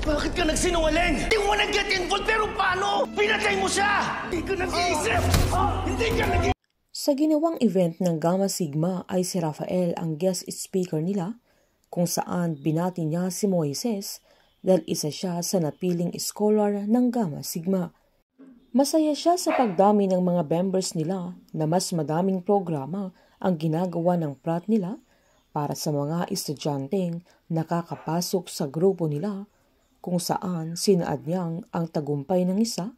Bakit ka nagsinungaling? Hindi mo nag-get involved, pero paano? Pinatay mo siya! Hindi ka nag-iisip! Hindi ka nag-iisip! Sa ginawang event ng Gamma Sigma ay si Rafael ang guest speaker nila, kung saan binati niya si Moises dahil isa siya sa napiling scholar ng Gamma Sigma. Masaya siya sa pagdami ng mga members nila na mas madaming programa ang ginagawa ng prat nila para sa mga estudyanteng nakakapasok sa grupo nila, kung saan sinaad niyang ang tagumpay ng isa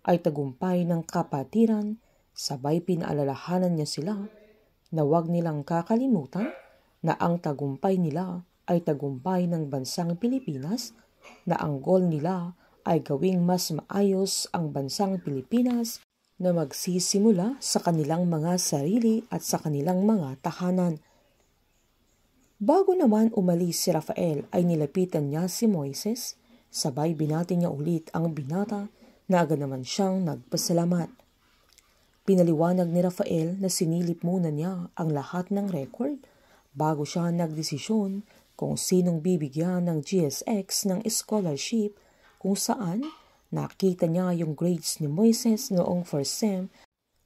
ay tagumpay ng kapatiran, sabay pinaalalahanan niya sila na huwag nilang kakalimutan na ang tagumpay nila ay tagumpay ng bansang Pilipinas, na ang goal nila ay gawing mas maayos ang bansang Pilipinas na magsisimula sa kanilang mga sarili at sa kanilang mga tahanan. Bago naman umalis si Rafael ay nilapitan niya si Moises, sabay binati niya ulit ang binata na agad naman siyang nagpasalamat. Pinaliwanag ni Rafael na sinilip muna niya ang lahat ng record bago siya nagdesisyon kung sinong bibigyan ng GSX ng scholarship, kung saan nakita niya yung grades ni Moises noong first sem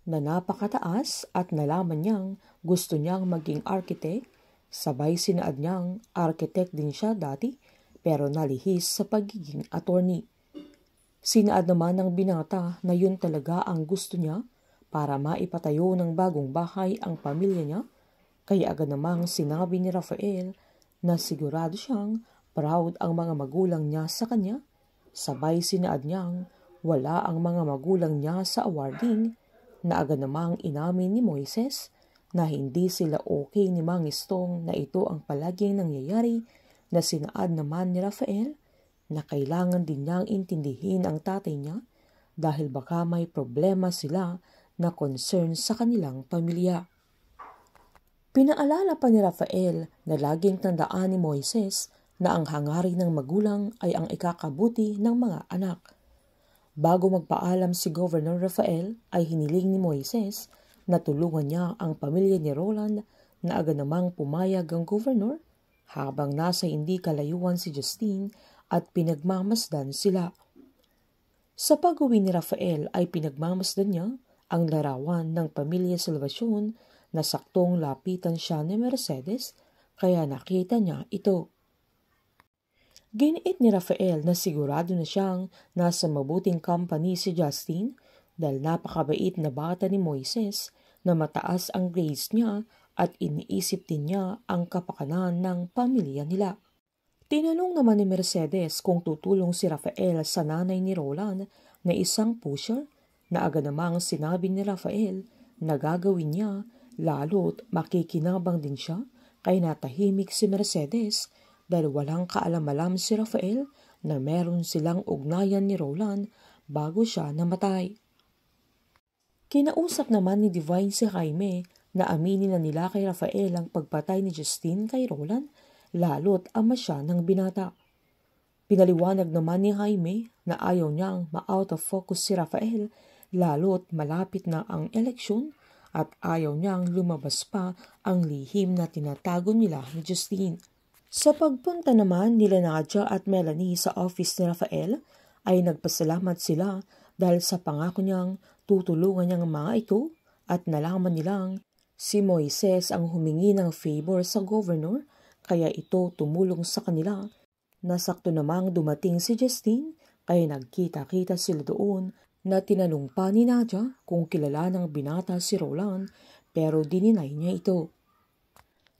na napakataas at nalaman niyang gusto niyang maging architect, sabay sinaad niyang architect din siya dati pero nalihis sa pagiging attorney. Sinaad naman ng binata na yun talaga ang gusto niya para maipatayo ng bagong bahay ang pamilya niya, kaya agad namang sinabi ni Rafael na sigurado siyang proud ang mga magulang niya sa kanya, sabay sinaad niyang wala ang mga magulang niya sa awarding, na agad namang inamin ni Moises na hindi sila okay ni Mang Istong na ito ang palaging nangyayari, na sinaad naman ni Rafael na kailangan din niyang intindihin ang tatay niya dahil baka may problema sila na concern sa kanilang pamilya. Pinaalala pa ni Rafael na laging tandaan ni Moises na ang hangarin ng magulang ay ang ikakabuti ng mga anak. Bago magpaalam si Governor Rafael ay hiniling ni Moises na tulungan niya ang pamilya ni Roland, na agad namang pumayag ang Governor habang nasa hindi kalayuan si Justine at pinagmamasdan sila. Sa pag-uwi ni Rafael ay pinagmamasdan niya ang larawan ng pamilya Salvacion na saktong lapitan siya ni Mercedes, kaya nakita niya ito. Giniit ni Rafael na sigurado na siyang nasa mabuting company si Justine dahil napakabait na bata ni Moises na mataas ang grades niya at iniisip din niya ang kapakanan ng pamilya nila. Tinanong naman ni Mercedes kung tutulong si Rafael sa nanay ni Roland na isang pusher, na agad namang sinabi ni Rafael na gagawin niya, lalo't makikinabang din siya, kaya natahimik si Mercedes dahil walang kaalam-alam si Rafael na meron silang ugnayan ni Roland bago siya namatay. Kinausap naman ni Divine si Jaime na aminin na nila kay Rafael ang pagpatay ni Justine kay Roland, lalo't ama siya ng binata. Pinaliwanag naman ni Jaime na ayaw niyang ma-out of focus si Rafael, lalo't malapit na ang eleksyon at ayaw niyang lumabas pa ang lihim na tinatago nila ni Justine. Sa pagpunta naman nila Nadia at Melanie sa office ni Rafael ay nagpasalamat sila dahil sa pangako niyang tutulungan niyang mga ito, at nalaman nilang si Moises ang humingi ng favor sa governor, kaya ito tumulong sa kanila. Nasakto namang dumating si Justine kaya nagkita-kita sila doon, na tinanong pa ni Nadia kung kilala ng binata si Roland pero dininay niya ito.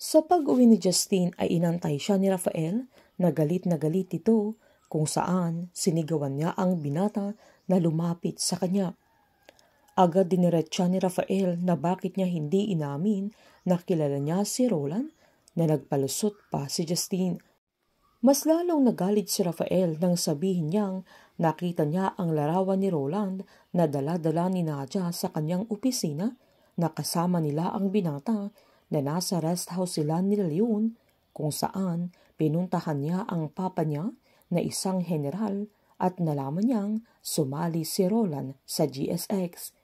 Sa pag-uwi ni Justine ay inantay siya ni Rafael na galit ito, kung saan sinigawan niya ang binata na lumapit sa kanya. Agad diniretsa ni Rafael na bakit niya hindi inamin na kilala niya si Roland, na nagpalusot pa si Justine. Mas lalong nagalit si Rafael nang sabihin niyang nakita niya ang larawan ni Roland na dala-dala ni Nadia sa kanyang opisina, na kasama nila ang binata na nasa rest house sila ni Leon, kung saan pinuntahan niya ang papa niya na isang general at nalaman niyang sumali si Roland sa GSX.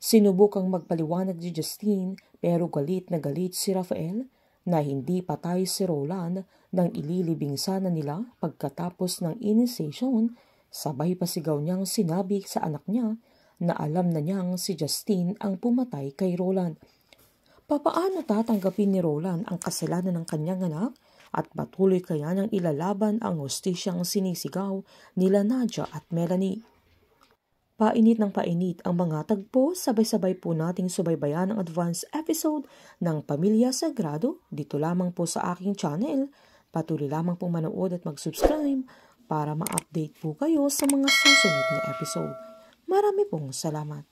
Sinubukang magpaliwanag ni Justine pero galit na galit si Rafael na hindi patay si Roland nang ililibing sana nila pagkatapos ng initiation, sabay pa sigaw niyang sinabi sa anak niya na alam na niyang si Justine ang pumatay kay Roland. Papaano tatanggapin ni Roland ang kasalanan ng kanyang anak at patuloy kaya niyang ilalaban ang hustisyang sinisigaw nila Nadia at Melanie? Painit ng painit ang mga tagpo, sabay-sabay po nating subaybayan ang advance episode ng Pamilya Sagrado dito lamang po sa aking channel. Patuloy lamang po manood at mag-subscribe para ma-update po kayo sa mga susunod na episode. Marami pong salamat.